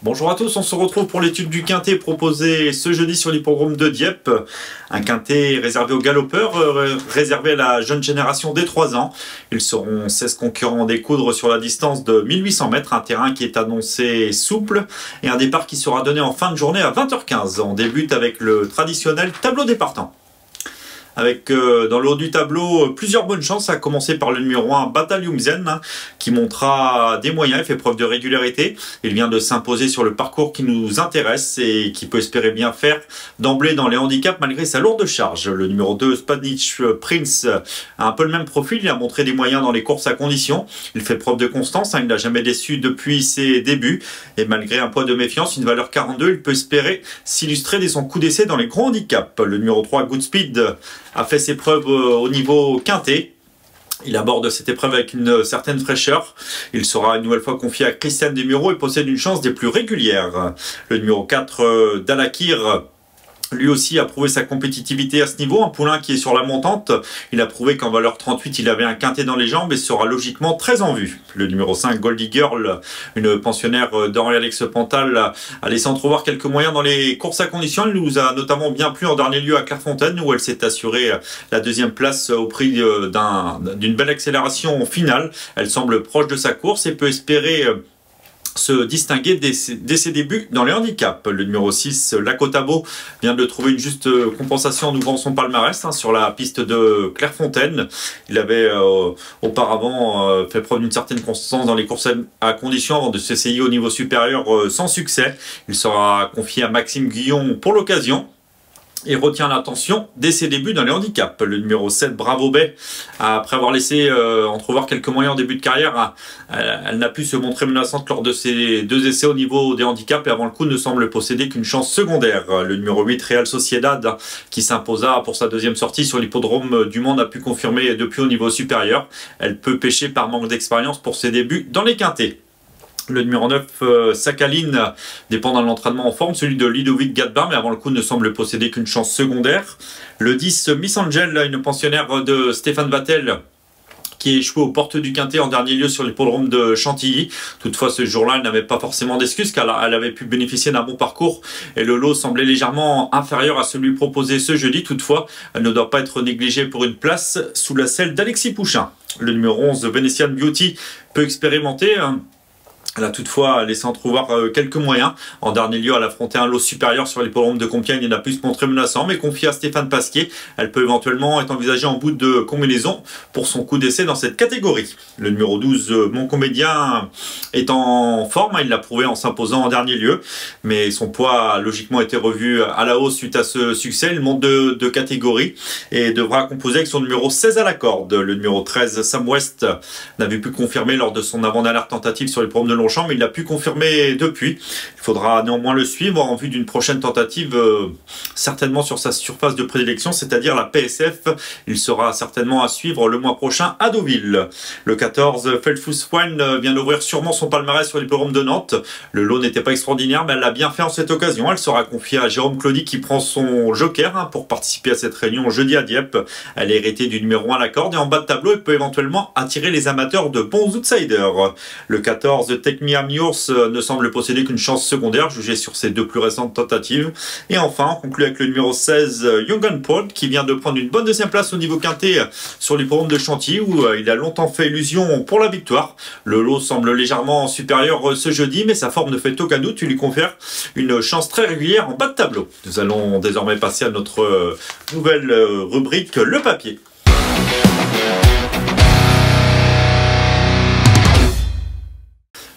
Bonjour à tous, on se retrouve pour l'étude du quintet proposé ce jeudi sur l'hippodrome de Dieppe. Un quintet réservé aux galopeurs, réservé à la jeune génération des 3 ans. Ils seront 16 concurrents en découdre sur la distance de 1800 mètres, un terrain qui est annoncé souple et un départ qui sera donné en fin de journée à 20h15. On débute avec le traditionnel tableau des partants. Avec dans le haut du tableau plusieurs bonnes chances, à commencer par le numéro 1 Bataillum Zen, qui montrera des moyens et fait preuve de régularité. Il vient de s'imposer sur le parcours qui nous intéresse et qui peut espérer bien faire d'emblée dans les handicaps malgré sa lourde charge. Le numéro 2 Spanish Prince a un peu le même profil, il a montré des moyens dans les courses à condition. Il fait preuve de constance, il n'a jamais déçu depuis ses débuts et malgré un poids de méfiance, une valeur 42, il peut espérer s'illustrer dès son coup d'essai dans les grands handicaps. Le numéro 3 Goodspeed a fait ses preuves au niveau quintet. Il aborde cette épreuve avec une certaine fraîcheur. Il sera une nouvelle fois confié à Christian Desmureaux et possède une chance des plus régulières. Le numéro 4 Dalakir, lui aussi a prouvé sa compétitivité à ce niveau, un poulain qui est sur la montante. Il a prouvé qu'en valeur 38, il avait un quintet dans les jambes et sera logiquement très en vue. Le numéro 5, Goldie Girl, une pensionnaire d'Henri-Alex Pantal, a laissé entrevoir quelques moyens dans les courses à condition. Elle nous a notamment bien plu en dernier lieu à Clairefontaine, où elle s'est assurée la 2e place au prix d'une belle accélération finale. Elle semble proche de sa course et peut espérer se distinguer dès ses débuts dans les handicaps. Le numéro 6, Lakotabo, vient de trouver une juste compensation en ouvrant son palmarès sur la piste de Clairefontaine. Il avait auparavant fait preuve d'une certaine constance dans les courses à condition avant de s'essayer au niveau supérieur sans succès. Il sera confié à Maxime Guillon pour l'occasion et retient l'attention dès ses débuts dans les handicaps. Le numéro 7, Bravo Bay, après avoir laissé entrevoir quelques moyens en début de carrière, elle n'a pu se montrer menaçante lors de ses 2 essais au niveau des handicaps et avant le coup ne semble posséder qu'une chance secondaire. Le numéro 8, Real Sociedad, qui s'imposa pour sa 2e sortie sur l'hippodrome du Mans, a pu confirmer depuis au niveau supérieur. Elle peut pêcher par manque d'expérience pour ses débuts dans les quintets. Le numéro 9, Sakhaline, dépend d'un entraînement en forme, celui de Ludovic Gadbin, mais avant le coup ne semble posséder qu'une chance secondaire. Le 10, Miss Angel, une pensionnaire de Stéphane Vattel, qui est échouée aux portes du quintet en dernier lieu sur l'hippodrome de Chantilly. Toutefois, ce jour-là, elle n'avait pas forcément d'excuses car elle avait pu bénéficier d'un bon parcours et le lot semblait légèrement inférieur à celui proposé ce jeudi. Toutefois, elle ne doit pas être négligée pour une place sous la selle d'Alexis Pouchin. Le numéro 11, Venetian Beauty, peut expérimenter. Elle a toutefois laissé entrevoir quelques moyens. En dernier lieu, elle a affronté un lot supérieur sur l'hippodrome de Compiègne. Elle n'a pu se montrer menaçant, mais confiée à Stéphane Pasquier, elle peut éventuellement être envisagée en bout de combinaison pour son coup d'essai dans cette catégorie. Le numéro 12, Mon Comédien, est en forme. Il l'a prouvé en s'imposant en dernier lieu, mais son poids a logiquement été revu à la hausse suite à ce succès. Il monte de catégorie et devra composer avec son numéro 16 à la corde. Le numéro 13, Sam West, n'avait pu confirmer lors de son avant-dernière tentative sur l'hippodrome de Longchamp, mais il l'a pu confirmer depuis. Il faudra néanmoins le suivre en vue d'une prochaine tentative, certainement sur sa surface de prédilection, c'est-à-dire la PSF. Il sera certainement à suivre le mois prochain à Deauville. Le 14, Feldfusswein, vient d'ouvrir sûrement son palmarès sur l'hippodrome de Nantes. Le lot n'était pas extraordinaire, mais elle l'a bien fait en cette occasion. Elle sera confiée à Jérôme Claudy qui prend son joker pour participer à cette réunion jeudi à Dieppe. Elle est héritée du numéro 1 à la corde et en bas de tableau, elle peut éventuellement attirer les amateurs de bons outsiders. Le 14, Take Me I'm Yours, ne semble posséder qu'une chance secondaire, jugée sur ses 2 plus récentes tentatives. Et enfin, on conclut avec le numéro 16, Young and Proud, qui vient de prendre une bonne 2e place au niveau quintet sur l'hippodrome de Chantilly, où il a longtemps fait illusion pour la victoire. Le lot semble légèrement supérieur ce jeudi, mais sa forme ne fait aucun doute. Il lui confère une chance très régulière en bas de tableau. Nous allons désormais passer à notre nouvelle rubrique, le papier.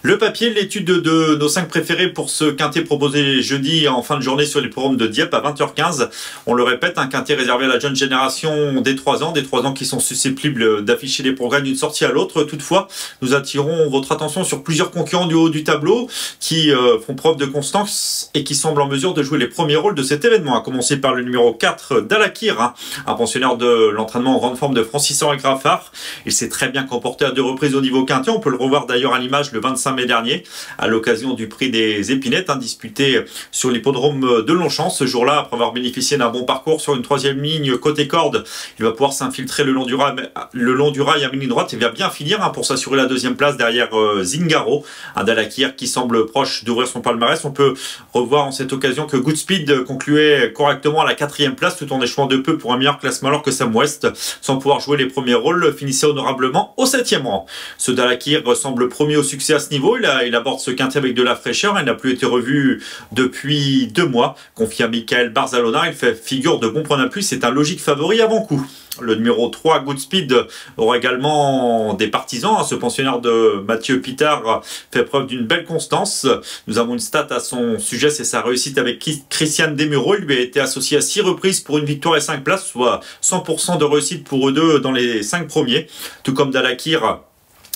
Le papier, l'étude de nos 5 préférés pour ce quintet proposé jeudi en fin de journée sur l'hippodrome de Dieppe à 20h15. On le répète, un quintet réservé à la jeune génération des 3 ans qui sont susceptibles d'afficher des progrès d'une sortie à l'autre. Toutefois, nous attirons votre attention sur plusieurs concurrents du haut du tableau qui font preuve de constance et qui semblent en mesure de jouer les premiers rôles de cet événement. À commencer par le numéro 4, Dalakir, un pensionnaire de l'entraînement en grande forme de Francis-Henri Graffard. Il s'est très bien comporté à 2 reprises au niveau quintet. On peut le revoir d'ailleurs à l'image le 25 mai dernier, à l'occasion du prix des Épinettes, disputé sur l'hippodrome de Longchamp. Ce jour-là, après avoir bénéficié d'un bon parcours sur une troisième ligne côté corde, il va pouvoir s'infiltrer le long du rail à ligne droite et va bien finir pour s'assurer la deuxième place derrière Zingaro, un Dalakir qui semble proche d'ouvrir son palmarès. On peut revoir en cette occasion que Goodspeed concluait correctement à la 4e place tout en échouant de peu pour un meilleur classement, alors que Sam West, sans pouvoir jouer les premiers rôles, finissait honorablement au 7e rang. Ce Dalakir semble premier au succès à ce niveau. Il aborde ce quintet avec de la fraîcheur. Il n'a plus été revu depuis 2 mois. Confié à Michael Barzalona, il fait figure de bon point d'appui. C'est un logique favori avant coup. Le numéro 3, Goodspeed, aura également des partisans. Ce pensionnaire de Mathieu Pitard fait preuve d'une belle constance. Nous avons une stat à son sujet, c'est sa réussite avec Christian Desmureaux. Il lui a été associé à 6 reprises pour une victoire et 5 places, soit 100% de réussite pour eux deux dans les 5 premiers. Tout comme Dalakir,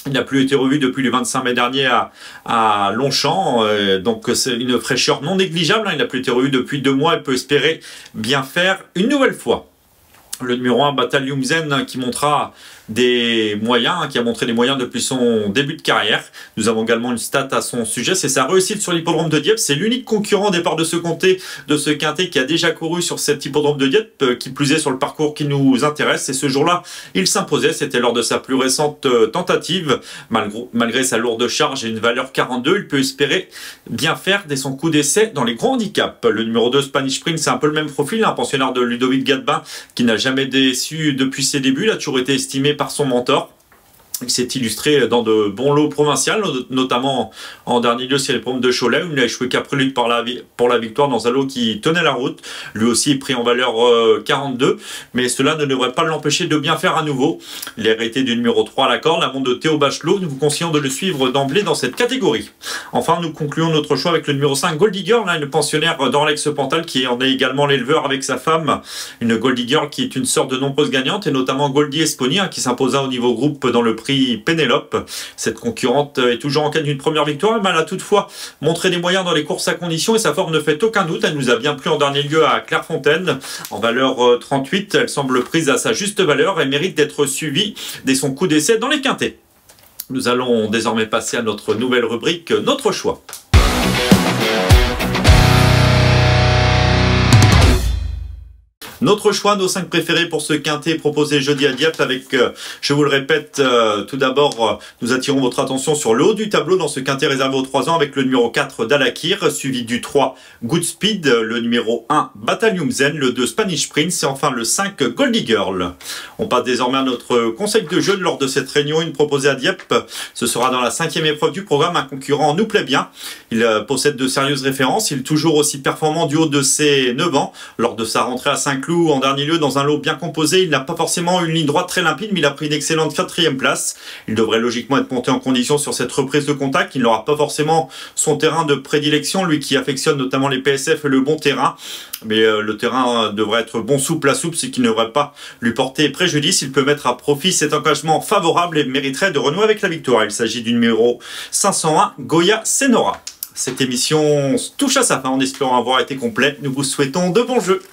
il n'a plus été revu depuis le 25 mai dernier à Longchamp, donc c'est une fraîcheur non négligeable. Il n'a plus été revu depuis 2 mois, il peut espérer bien faire une nouvelle fois. Le numéro 1, Bataillum Zen, qui montrera des moyens, qui a montré des moyens depuis son début de carrière. Nous avons également une stat à son sujet, c'est sa réussite sur l'hippodrome de Dieppe. C'est l'unique concurrent au départ de ce quintet qui a déjà couru sur cet hippodrome de Dieppe, qui plus est sur le parcours qui nous intéresse. Et ce jour-là, il s'imposait. C'était lors de sa plus récente tentative. Malgré sa lourde charge et une valeur 42, il peut espérer bien faire dès son coup d'essai dans les grands handicaps. Le numéro 2, Spanish Prince, c'est un peu le même profil, un pensionnaire de Ludovic Gadbin qui n'a jamais déçu depuis ses débuts. Il a toujours été estimé par son mentor. Il s'est illustré dans de bons lots provinciaux, notamment en dernier lieu sur les pommes de Cholet, où il a échoué qu'après lutte pour la victoire dans un lot qui tenait la route. Lui aussi pris en valeur 42, mais cela ne devrait pas l'empêcher de bien faire à nouveau. L'hérité du numéro 3 à la corde, la montre de Théo Bachelot, nous vous conseillons de le suivre d'emblée dans cette catégorie. Enfin, nous concluons notre choix avec le numéro 5, Goldie Girl, une pensionnaire d'Orlex Pantal qui en est également l'éleveur avec sa femme. Une Goldie Girl qui est une sorte de nombreuse gagnante, et notamment Goldie Esponi, qui s'imposa au niveau groupe dans le prix Pénélope. Cette concurrente est toujours en quête d'une première victoire, mais elle a toutefois montré des moyens dans les courses à condition et sa forme ne fait aucun doute. Elle nous a bien plu en dernier lieu à Clairefontaine. En valeur 38, elle semble prise à sa juste valeur et mérite d'être suivie dès son coup d'essai dans les quintets. Nous allons désormais passer à notre nouvelle rubrique, notre choix. Notre choix, nos 5 préférés pour ce quintet proposé jeudi à Dieppe avec, je vous le répète, tout d'abord, nous attirons votre attention sur le haut du tableau dans ce quintet réservé aux 3 ans avec le numéro 4 Dalakir, suivi du 3 Goodspeed, le numéro 1 Bataillum Zen, le 2 Spanish Prince et enfin le 5 Goldie Girl. On passe désormais à notre conseil de jeu lors de cette réunion 1 proposée à Dieppe. Ce sera dans la 5e épreuve du programme. Un concurrent nous plaît bien. Il possède de sérieuses références. Il est toujours aussi performant du haut de ses 9 ans. Lors de sa rentrée à Saint-Cloud, en dernier lieu dans un lot bien composé, il n'a pas forcément une ligne droite très limpide, mais il a pris une excellente 4e place. Il devrait logiquement être monté en condition sur cette reprise de contact. Il n'aura pas forcément son terrain de prédilection, lui qui affectionne notamment les PSF et le bon terrain. Mais le terrain devrait être bon souple à souple, ce qui ne devrait pas lui porter préjudice. Il peut mettre à profit cet engagement favorable et mériterait de renouer avec la victoire. Il s'agit du numéro 501, Goya Senora. Cette émission touche à sa fin en espérant avoir été complet. Nous vous souhaitons de bons jeux.